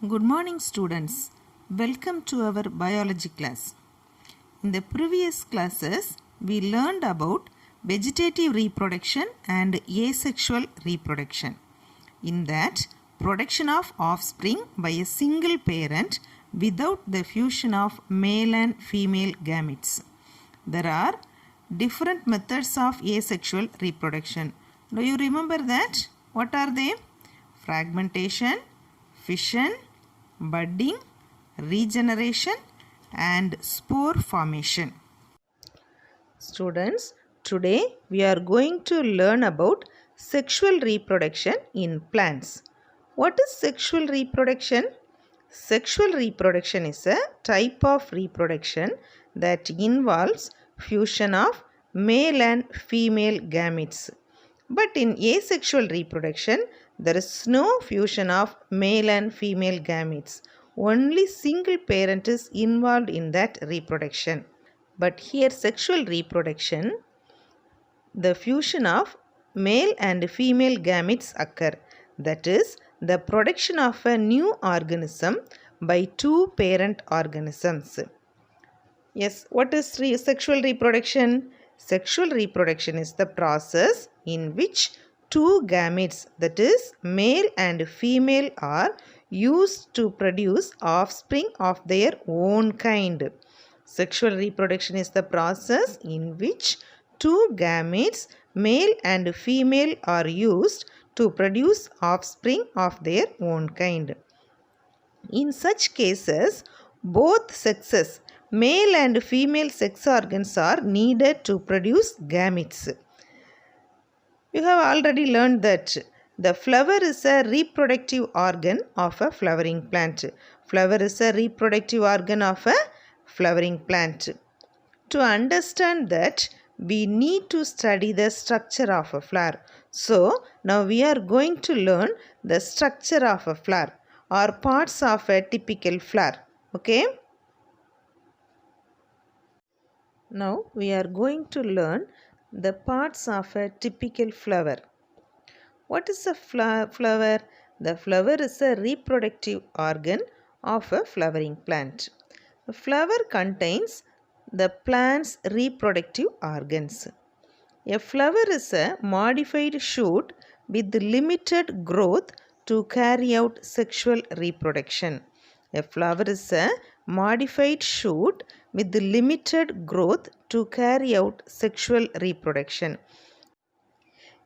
Good morning students. Welcome to our biology class. In the previous classes, we learned about vegetative reproduction and asexual reproduction. In that, production of offspring by a single parent without the fusion of male and female gametes. There are different methods of asexual reproduction. Do you remember that? What are they? Fragmentation, fission, budding, regeneration and spore formation. Students, today we are going to learn about sexual reproduction in plants. What is sexual reproduction? Sexual reproduction is a type of reproduction that involves fusion of male and female gametes. But in asexual reproduction, there is no fusion of male and female gametes. Only single parent is involved in that reproduction. But here sexual reproduction, the fusion of male and female gametes occur. That is, the production of a new organism by two parent organisms. Yes, what is sexual reproduction? Sexual reproduction is the process in which two gametes, that is male and female, are used to produce offspring of their own kind. Sexual reproduction is the process in which two gametes, male and female, are used to produce offspring of their own kind. In such cases, both sexes, male and female sex organs, are needed to produce gametes. You have already learned that the flower is a reproductive organ of a flowering plant. Flower is a reproductive organ of a flowering plant. To understand that, we need to study the structure of a flower. So, now we are going to learn the structure of a flower or parts of a typical flower. Okay? Now we are going to learn the parts of a typical flower. What is a flower? The flower is a reproductive organ of a flowering plant. The flower contains the plant's reproductive organs. A flower is a modified shoot with limited growth to carry out sexual reproduction. A flower is a modified shoot with limited growth to carry out sexual reproduction.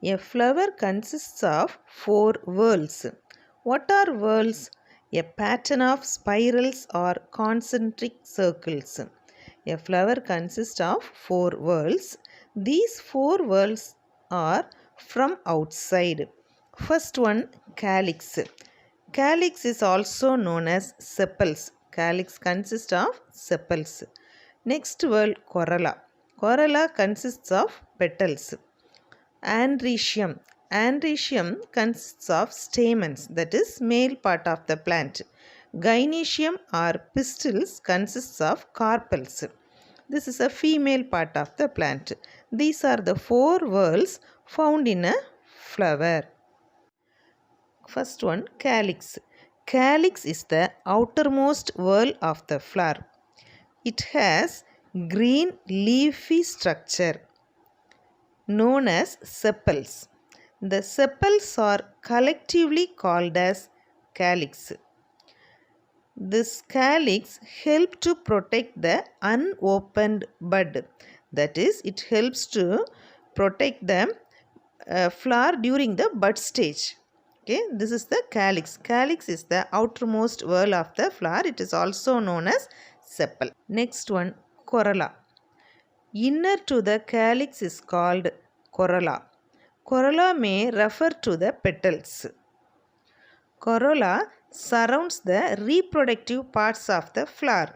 A flower consists of 4 whorls. What are whorls? A pattern of spirals or concentric circles. A flower consists of 4 whorls. These 4 whorls are from outside. First one, calyx. Calyx is also known as sepals. Calyx consists of sepals. Next whorl, corolla. Corolla consists of petals. Androecium. Androecium consists of stamens, that is male part of the plant. Gynoecium or pistils consists of carpels. This is a female part of the plant. These are the 4 whorls found in a flower. First one, calyx. Calyx is the outermost whorl of the flower. It has green leafy structure known as sepals. The sepals are collectively called as calyx. This calyx helps to protect the unopened bud. That is, it helps to protect the flower during the bud stage. Okay, this is the calyx. Calyx is the outermost whorl of the flower. It is also known as sepal. Next one, corolla. Inner to the calyx is called corolla. Corolla may refer to the petals. Corolla surrounds the reproductive parts of the flower.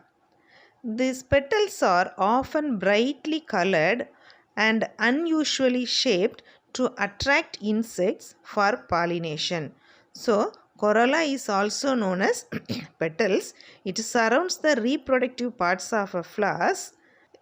These petals are often brightly colored and unusually shaped to attract insects for pollination. So, corolla is also known as petals. It surrounds the reproductive parts of a flower.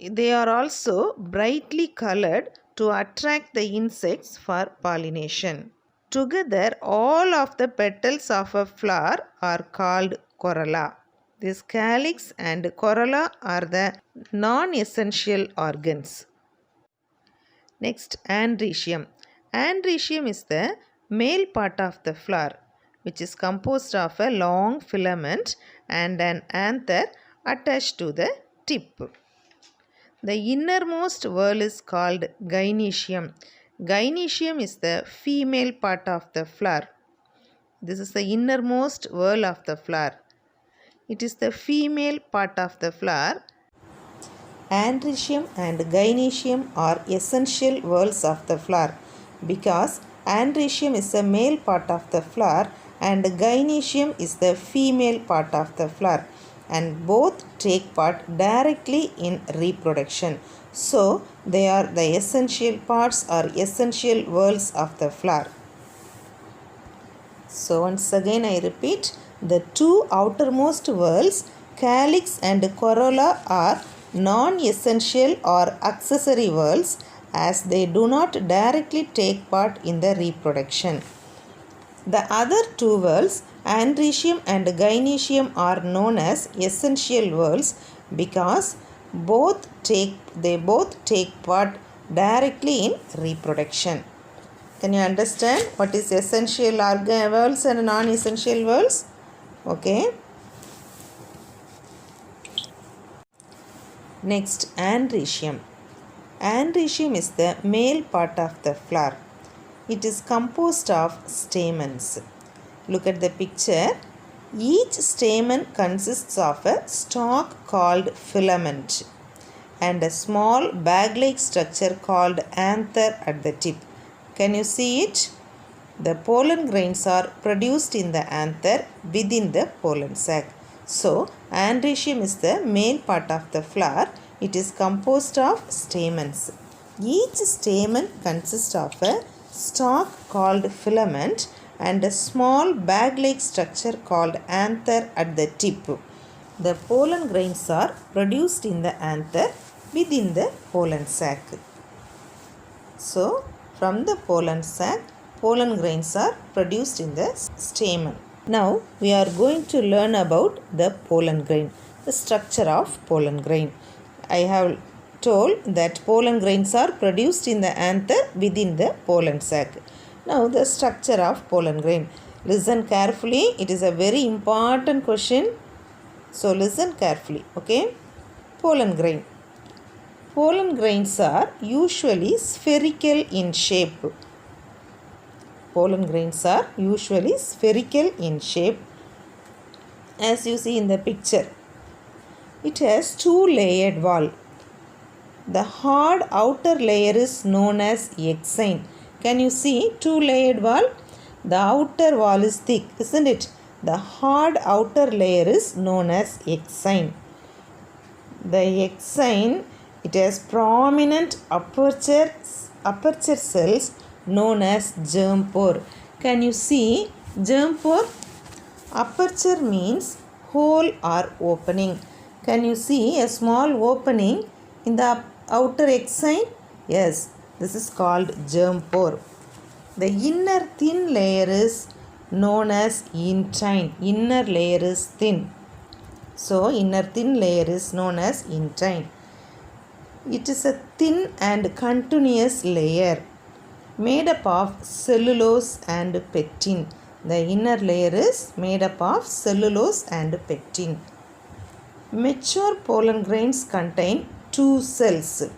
They are also brightly colored to attract the insects for pollination. Together, all of the petals of a flower are called corolla. This calyx and corolla are the non-essential organs. Next, androecium. Androecium is the male part of the flower, which is composed of a long filament and an anther attached to the tip. The innermost whorl is called gynoecium. Gynoecium is the female part of the flower. This is the innermost whorl of the flower. It is the female part of the flower. Androecium and gynoecium are essential whorls of the flower because androecium is the male part of the flower and gynoecium is the female part of the flower, and both take part directly in reproduction. So, they are the essential parts or essential whorls of the flower. So, once again I repeat, the two outermost whorls, calyx and corolla, are non-essential or accessory whorls as they do not directly take part in the reproduction. The other two whorls, androecium and gynoecium, are known as essential whorls because they both take part directly in reproduction. Can you understand what is essential whorls and non-essential whorls? Okay. Next, androecium. Androecium is the male part of the flower. It is composed of stamens. Look at the picture. Each stamen consists of a stalk called filament and a small bag-like structure called anther at the tip. Can you see it? The pollen grains are produced in the anther within the pollen sac. So, androecium is the male part of the flower. It is composed of stamens. Each stamen consists of a stalk called filament and a small bag-like structure called anther at the tip. The pollen grains are produced in the anther within the pollen sac. So, from the pollen sac, pollen grains are produced in the stamen. Now, we are going to learn about the pollen grain, the structure of pollen grain. I have told that pollen grains are produced in the anther within the pollen sac. Now, the structure of pollen grain. Listen carefully. It is a very important question. So, listen carefully. Okay. Pollen grain. Pollen grains are usually spherical in shape. Pollen grains are usually spherical in shape, as you see in the picture. It has two-layered wall. The hard outer layer is known as exine. Can you see two-layered wall? The outer wall is thick, isn't it? The hard outer layer is known as exine. The exine, it has prominent aperture cells known as germ pore. Can you see germ pore? Aperture means hole or opening. Can you see a small opening in the outer exine? Yes, this is called germ pore. The inner thin layer is known as intine. Inner layer is thin. So, inner thin layer is known as intine. It is a thin and continuous layer made up of cellulose and pectin. The inner layer is made up of cellulose and pectin. Mature pollen grains contain two cells.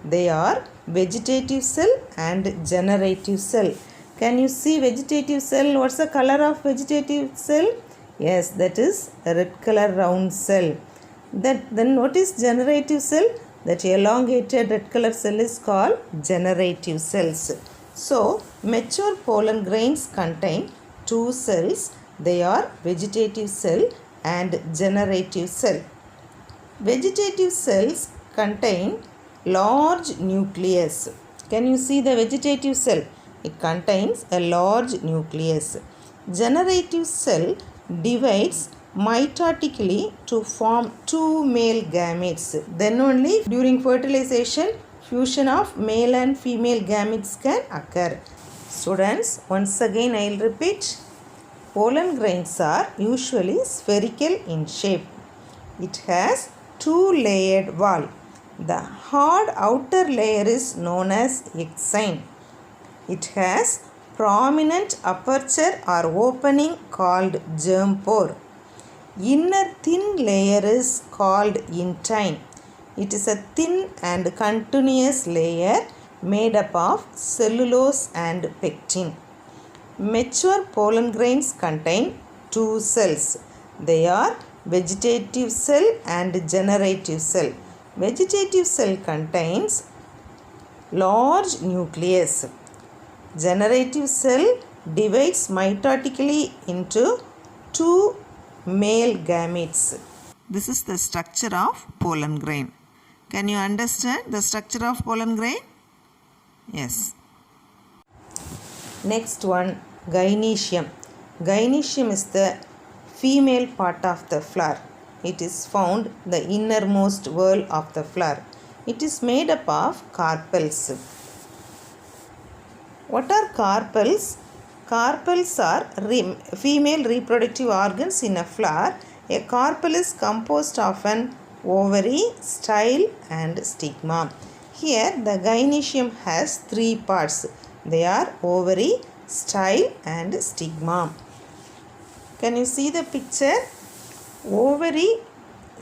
They are vegetative cell and generative cell. Can you see vegetative cell? What's the color of vegetative cell? Yes, that is a red color round cell. Then what is generative cell? That elongated red color cell is called generative cells. So, mature pollen grains contain two cells. They are vegetative cell and generative cell. Vegetative cells contain large nucleus. Can you see the vegetative cell? It contains a large nucleus. Generative cell divides mitotically to form two male gametes. Then only during fertilization, fusion of male and female gametes can occur. Students, once again I will repeat. Pollen grains are usually spherical in shape. It has two-layered wall. The hard outer layer is known as exine. It has prominent aperture or opening called germ pore. Inner thin layer is called intine. It is a thin and continuous layer made up of cellulose and pectin. Mature pollen grains contain two cells. They are vegetative cell and generative cell. Vegetative cell contains large nucleus. Generative cell divides mitotically into two male gametes. This is the structure of pollen grain. Can you understand the structure of pollen grain? Yes. Next one, gynoecium. Gynoecium is the female part of the flower. It is found the innermost whorl of the flower. It is made up of carpels. What are carpels? Carpels are female reproductive organs in a flower. A carpel is composed of an ovary, style and stigma. Here the gynoecium has three parts. They are ovary, style and stigma. Can you see the picture? Ovary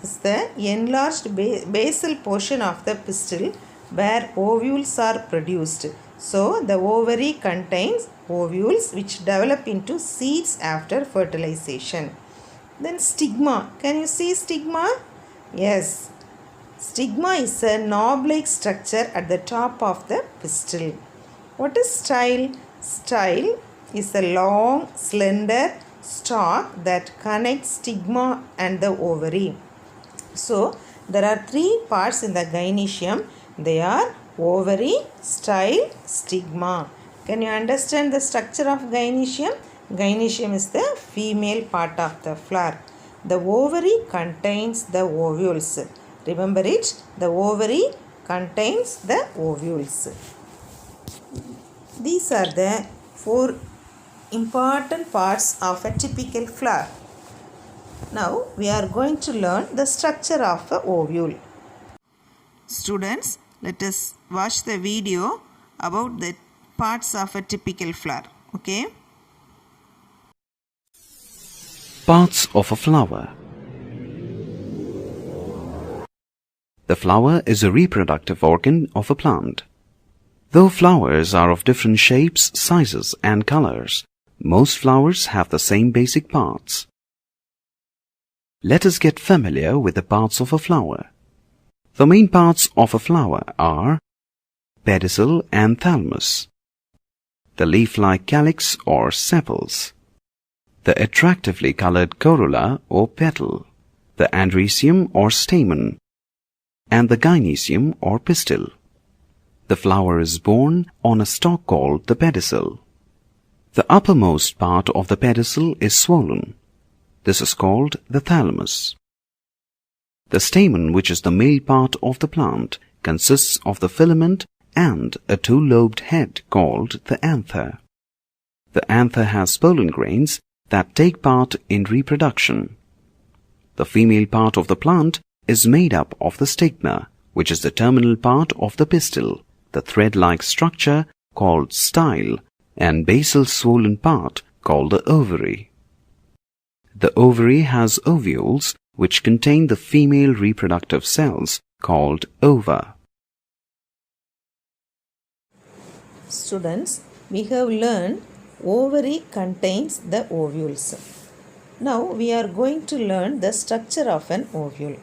is the enlarged basal portion of the pistil where ovules are produced. So the ovary contains ovules which develop into seeds after fertilization. Then stigma. Can you see stigma? Yes. Stigma is a knob-like structure at the top of the pistil. What is style? Style is a long, slender stalk that connects stigma and the ovary. So there are three parts in the gynoecium. They are ovary, style, stigma. Can you understand the structure of gynoecium? Gynoecium is the female part of the flower. The ovary contains the ovules. Remember it, the ovary contains the ovules. These are the four important parts of a typical flower. Now we are going to learn the structure of an ovule. Students, let us watch the video about the parts of a typical flower. Okay? Parts of a flower. The flower is a reproductive organ of a plant. Though flowers are of different shapes, sizes and colors, most flowers have the same basic parts. Let us get familiar with the parts of a flower. The main parts of a flower are pedicel and thalamus, the leaf-like calyx or sepals, the attractively colored corolla or petal, the andrecium or stamen, and the gynoecium or pistil. The flower is borne on a stalk called the pedicel. The uppermost part of the pedicel is swollen. This is called the thalamus. The stamen, which is the male part of the plant, consists of the filament and a two-lobed head called the anther. The anther has pollen grains that take part in reproduction. The female part of the plant is made up of the stigma, which is the terminal part of the pistil, the thread-like structure called style, and basal swollen part called the ovary. The ovary has ovules which contain the female reproductive cells called ova. Students, we have learned ovary contains the ovules. Now we are going to learn the structure of an ovule.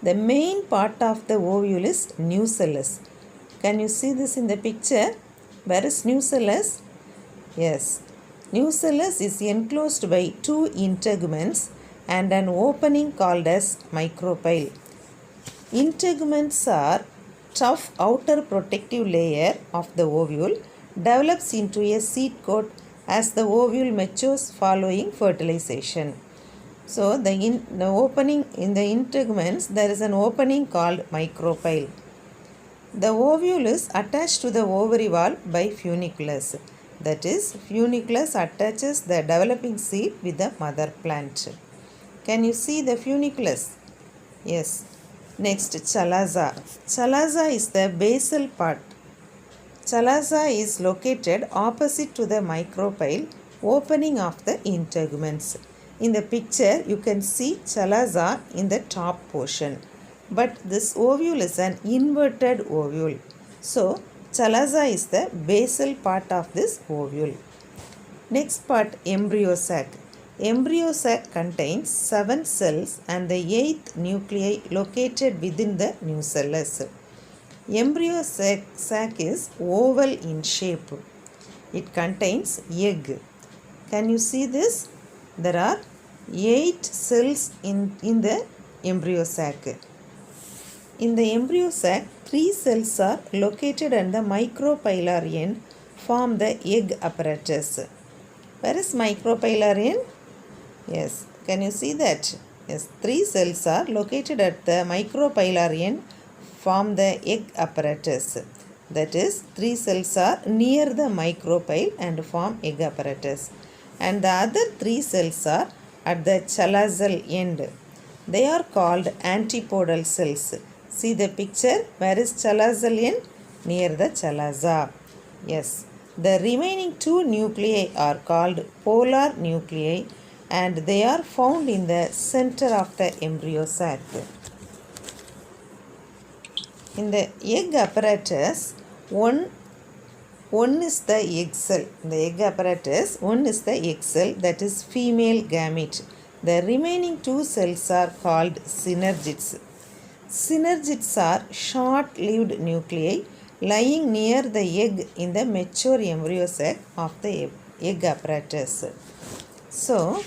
The main part of the ovule is nucellus. Can you see this in the picture? Where is nucellus? Yes. Nucellus is enclosed by two integuments and an opening called as micropyle. Integuments are tough outer protective layer of the ovule develops into a seed coat as the ovule matures following fertilization. So the opening in the integuments, there is an opening called micropyle. The ovule is attached to the ovary wall by funiculus. That is, funiculus attaches the developing seed with the mother plant. Can you see the funiculus? Yes. Next, chalaza. Chalaza is the basal part. Chalaza is located opposite to the micropyle opening of the integuments. In the picture, you can see chalaza in the top portion. But this ovule is an inverted ovule. So, chalaza is the basal part of this ovule. Next part, embryo sac. Embryo sac contains 7 cells and the 8th nuclei located within the nucellus. Embryo sac is oval in shape. It contains egg. Can you see this? There are 8 cells in the embryo sac. In the embryo sac, 3 cells are located at the micropylar end, form the egg apparatus. Where is micropylar end? Yes, can you see that? Yes, 3 cells are located at the micropylar end, form the egg apparatus. That is, 3 cells are near the micropyle and form egg apparatus. And the other 3 cells are at the chalazal end. They are called antipodal cells. See the picture. Where is chalazal end? Near the chalaza. Yes. The remaining 2 nuclei are called polar nuclei and they are found in the center of the embryo sac. In the egg apparatus, one is the egg cell. In the egg apparatus, one is the egg cell, that is female gamete. The remaining 2 cells are called synergids. Synergids are short-lived nuclei lying near the egg in the mature embryo sac of the egg apparatus. So,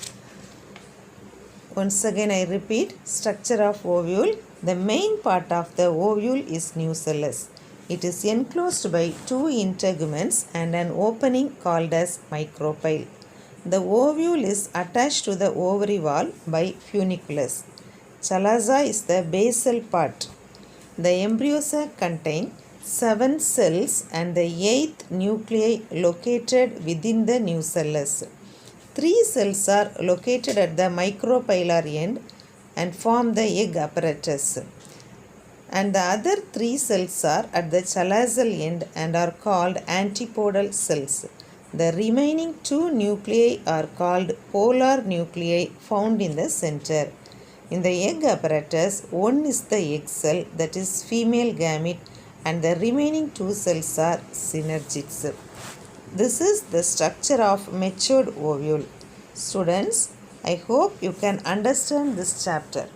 once again I repeat, structure of ovule. The main part of the ovule is nucellus. It is enclosed by 2 integuments and an opening called as micropyle. The ovule is attached to the ovary wall by funiculus. Chalaza is the basal part. The embryo sac contains 7 cells and the 8th nuclei located within the nucellus. 3 cells are located at the micropylar end and form the egg apparatus. And the other 3 cells are at the chalazal end and are called antipodal cells. The remaining 2 nuclei are called polar nuclei found in the center. In the egg apparatus, one is the egg cell, that is female gamete, and the remaining 2 cells are synergids. This is the structure of matured ovule. Students, I hope you can understand this chapter.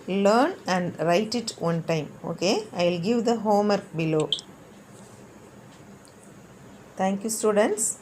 Learn and write it one time. Okay, I will give the homework below. Thank you, students.